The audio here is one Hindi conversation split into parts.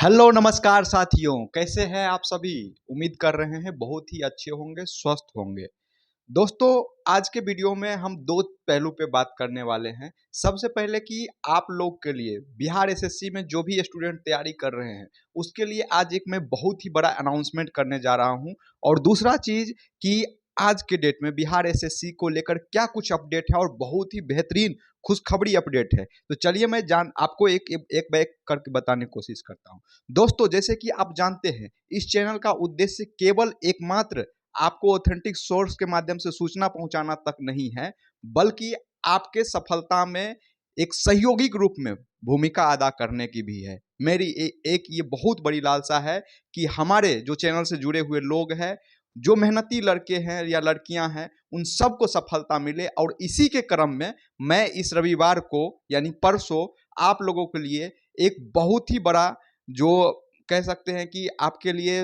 हेलो नमस्कार साथियों, कैसे हैं आप सभी। उम्मीद कर रहे हैं बहुत ही अच्छे होंगे, स्वस्थ होंगे। दोस्तों, आज के वीडियो में हम दो पहलू पे बात करने वाले हैं। सबसे पहले कि आप लोग के लिए बिहार एसएससी में जो भी स्टूडेंट तैयारी कर रहे हैं उसके लिए आज एक मैं बहुत ही बड़ा अनाउंसमेंट करने जा रहा हूं। और दूसरा चीज कि आज के डेट में बिहार एसएससी को लेकर क्या कुछ अपडेट है और बहुत ही बेहतरीन खुशखबरी अपडेट है। तो चलिए मैं जान आपको एक बार एक करके बताने की कोशिश करता हूं। दोस्तों, जैसे कि आप जानते हैं, इस चैनल का उद्देश्य केवल एकमात्र आपको ऑथेंटिक सोर्स के माध्यम से सूचना पहुंचाना तक नहीं है, बल्कि आपके सफलता में एक सहयोगी रूप में भूमिका अदा करने की भी है। मेरी एक ये बहुत बड़ी लालसा है कि हमारे जो चैनल से जुड़े हुए लोग हैं, जो मेहनती लड़के हैं या लड़कियां हैं, उन सबको सफलता मिले। और इसी के क्रम में मैं इस रविवार को यानी परसों आप लोगों के लिए एक बहुत ही बड़ा, जो कह सकते हैं कि आपके लिए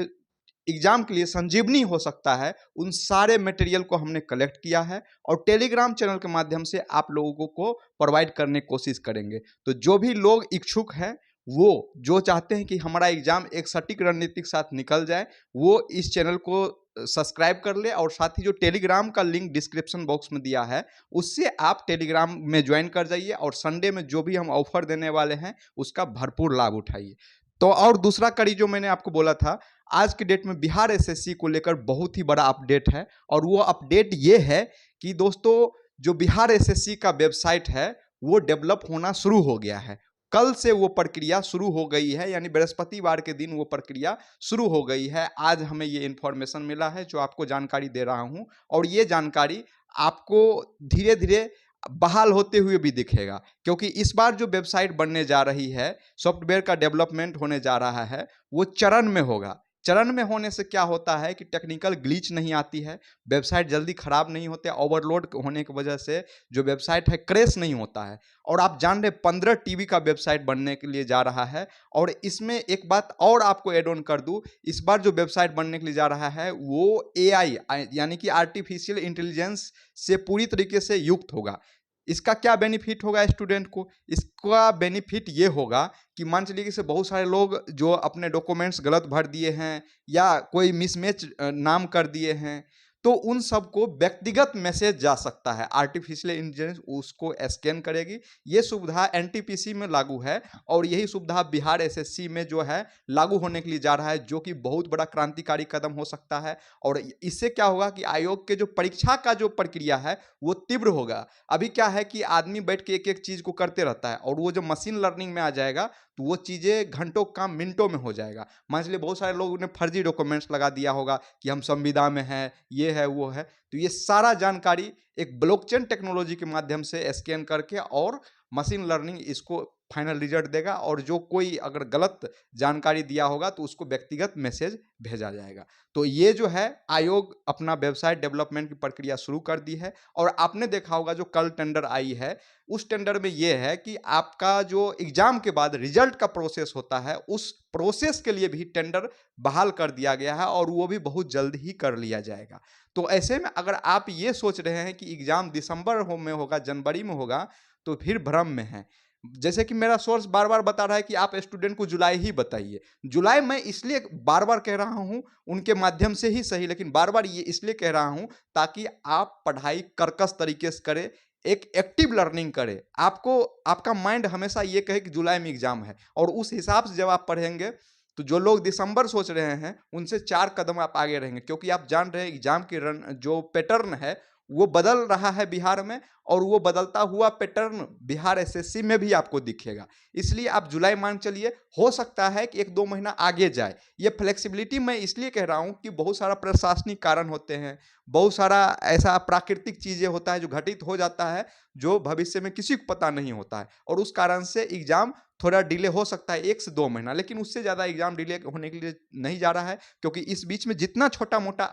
एग्जाम के लिए संजीवनी हो सकता है, उन सारे मटेरियल को हमने कलेक्ट किया है और टेलीग्राम चैनल के माध्यम से आप लोगों को प्रोवाइड करने की कोशिश करेंगे। तो जो भी लोग इच्छुक हैं, वो जो चाहते हैं कि हमारा एग्जाम एक सटीक रणनीति के साथ निकल जाए, वो इस चैनल को सब्सक्राइब कर ले। और साथ ही जो टेलीग्राम का लिंक डिस्क्रिप्शन बॉक्स में दिया है, उससे आप टेलीग्राम में ज्वाइन कर जाइए और संडे में जो भी हम ऑफर देने वाले हैं उसका भरपूर लाभ उठाइए। तो और दूसरा कड़ी जो मैंने आपको बोला था, आज के डेट में बिहार एसएससी को लेकर बहुत ही बड़ा अपडेट है। और वो अपडेट ये है कि दोस्तों, जो बिहार एसएससी का वेबसाइट है वो डेवलप होना शुरू हो गया है। कल से वो प्रक्रिया शुरू हो गई है, यानी बृहस्पतिवार के दिन वो प्रक्रिया शुरू हो गई है। आज हमें ये इन्फॉर्मेशन मिला है जो आपको जानकारी दे रहा हूँ। और ये जानकारी आपको धीरे धीरे बहाल होते हुए भी दिखेगा, क्योंकि इस बार जो वेबसाइट बनने जा रही है, सॉफ्टवेयर का डेवलपमेंट होने जा रहा है, वो चरण में होगा। चरण में होने से क्या होता है कि टेक्निकल ग्लिच नहीं आती है, वेबसाइट जल्दी खराब नहीं होते, ओवरलोड होने की वजह से जो वेबसाइट है क्रैश नहीं होता है। और आप जान रहे 15 टीबी का वेबसाइट बनने के लिए जा रहा है। और इसमें एक बात और आपको एड ऑन कर दूं, इस बार जो वेबसाइट बनने के लिए जा रहा है वो एआई यानी कि आर्टिफिशियल इंटेलिजेंस से पूरी तरीके से युक्त होगा। इसका क्या बेनिफिट होगा स्टूडेंट को? इसका बेनिफिट ये होगा कि मान चलिए कि से बहुत सारे लोग जो अपने डॉक्यूमेंट्स गलत भर दिए हैं या कोई मिसमैच नाम कर दिए हैं, तो उन सबको व्यक्तिगत मैसेज जा सकता है। आर्टिफिशियल इंटेलिजेंस उसको स्कैन करेगी। ये सुविधा एनटीपीसी में लागू है और यही सुविधा बिहार एसएससी में जो है लागू होने के लिए जा रहा है, जो कि बहुत बड़ा क्रांतिकारी कदम हो सकता है। और इससे क्या होगा कि आयोग के जो परीक्षा का जो प्रक्रिया है वो तीव्र होगा। अभी क्या है कि आदमी बैठ के एक एक चीज को करते रहता है, और वो जो मशीन लर्निंग में आ जाएगा तो वो चीजें घंटों काम मिनटों में हो जाएगा। मान लीजिए बहुत सारे लोगों ने फर्जी डॉक्यूमेंट्स लगा दिया होगा कि हम संविदा में हैं, ये है वो है, तो ये सारा जानकारी एक ब्लॉकचेन टेक्नोलॉजी के माध्यम से स्कैन करके और मशीन लर्निंग इसको फाइनल रिजल्ट देगा। और जो कोई अगर गलत जानकारी दिया होगा तो उसको व्यक्तिगत मैसेज भेजा जाएगा। तो ये जो है आयोग अपना वेबसाइट डेवलपमेंट की प्रक्रिया शुरू कर दी है। और आपने देखा होगा जो कल टेंडर आई है, उस टेंडर में ये है कि आपका जो एग्जाम के बाद रिजल्ट का प्रोसेस होता है, उस प्रोसेस के लिए भी टेंडर बहाल कर दिया गया है और वो भी बहुत जल्द ही कर लिया जाएगा। तो ऐसे में अगर आप ये सोच रहे हैं कि एग्जाम दिसंबर में होगा, जनवरी में होगा, तो फिर भ्रम में है। जैसे कि मेरा सोर्स बार बार बता रहा है कि आप स्टूडेंट को जुलाई ही बताइए। जुलाई मैं इसलिए बार बार कह रहा हूं, उनके माध्यम से ही सही, लेकिन बार बार ये इसलिए कह रहा हूं ताकि आप पढ़ाई कर्कश तरीके से करें, एक एक्टिव लर्निंग करें। आपको आपका माइंड हमेशा ये कहे कि जुलाई में एग्जाम है, और उस हिसाब से जब आप पढ़ेंगे तो जो लोग दिसंबर सोच रहे हैं उनसे 4 कदम आप आगे रहेंगे। क्योंकि आप जान रहे हैं एग्जाम की रन जो पैटर्न है वो बदल रहा है बिहार में, और वो बदलता हुआ पैटर्न बिहार एसएससी में भी आपको दिखेगा। इसलिए आप जुलाई मान चलिए, हो सकता है कि 1-2 महीना आगे जाए। ये फ्लेक्सिबिलिटी मैं इसलिए कह रहा हूं कि बहुत सारा प्रशासनिक कारण होते हैं, बहुत सारा ऐसा प्राकृतिक चीजें होता है जो घटित हो जाता है, जो भविष्य में किसी को पता नहीं होता है, और उस कारण से एग्जाम थोड़ा डिले हो सकता है 1 से 2 महीना। लेकिन उससे ज़्यादा एग्जाम डिले होने के लिए नहीं जा रहा है, क्योंकि इस बीच में जितना छोटा मोटा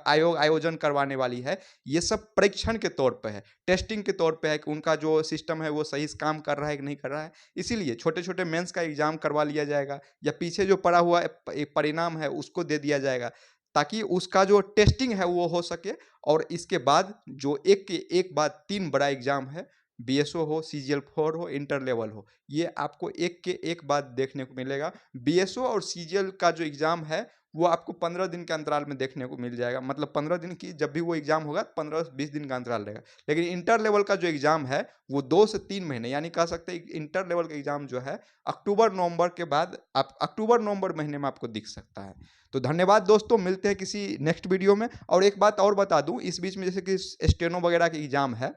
आयोग आयोजन करवाने वाली है, ये सब परीक्षण के तौर पे है, टेस्टिंग के तौर पे है कि उनका जो सिस्टम है वो सही से काम कर रहा है कि नहीं कर रहा है। इसीलिए छोटे छोटे मेंस का एग्जाम करवा लिया जाएगा, या पीछे जो पड़ा हुआ एक परिणाम है उसको दे दिया जाएगा, ताकि उसका जो टेस्टिंग है वो हो सके। और इसके बाद जो एक के एक बाद 3 बड़ा एग्जाम है बीएसओ हो, सीजीएल 4 हो, इंटर लेवल हो, ये आपको एक के एक बात देखने को मिलेगा। बीएसओ और सीजीएल का जो एग्ज़ाम है वो आपको 15 दिन के अंतराल में देखने को मिल जाएगा। मतलब 15 दिन की जब भी वो एग्ज़ाम होगा 15-20 दिन का अंतराल रहेगा। लेकिन इंटर लेवल का जो एग्ज़ाम है वो 2 से 3 महीने, यानी कह सकते हैं इंटर लेवल का एग्ज़ाम जो है अक्टूबर-नवंबर के बाद, आप अक्टूबर-नवंबर महीने में आपको दिख सकता है। तो धन्यवाद दोस्तों, मिलते हैं किसी नेक्स्ट वीडियो में। और एक बात और बता दूं, इस बीच में जैसे कि स्टेनो वगैरह के एग्ज़ाम है,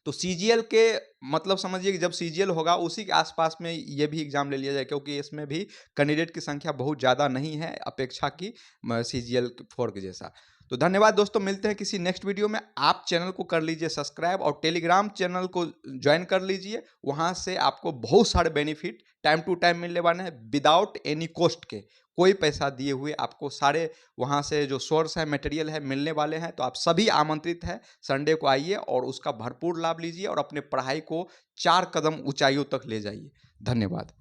तो सीजीएल के मतलब समझिए कि जब सीजीएल होगा उसी के आसपास में ये भी एग्ज़ाम ले लिया जाए, क्योंकि इसमें भी कैंडिडेट की संख्या बहुत ज़्यादा नहीं है अपेक्षा की सीजीएल 4 के जैसा। तो धन्यवाद दोस्तों, मिलते हैं किसी नेक्स्ट वीडियो में। आप चैनल को कर लीजिए सब्सक्राइब और टेलीग्राम चैनल को ज्वाइन कर लीजिए। वहाँ से आपको बहुत सारे बेनिफिट टाइम टू टाइम मिलने वाले हैं विदाउट एनी कॉस्ट के, कोई पैसा दिए हुए आपको सारे वहाँ से जो सोर्स है, मटेरियल है, मिलने वाले हैं। तो आप सभी आमंत्रित हैं, संडे को आइए और उसका भरपूर लाभ लीजिए और अपने पढ़ाई को 4 कदम ऊंचाइयों तक ले जाइए। धन्यवाद।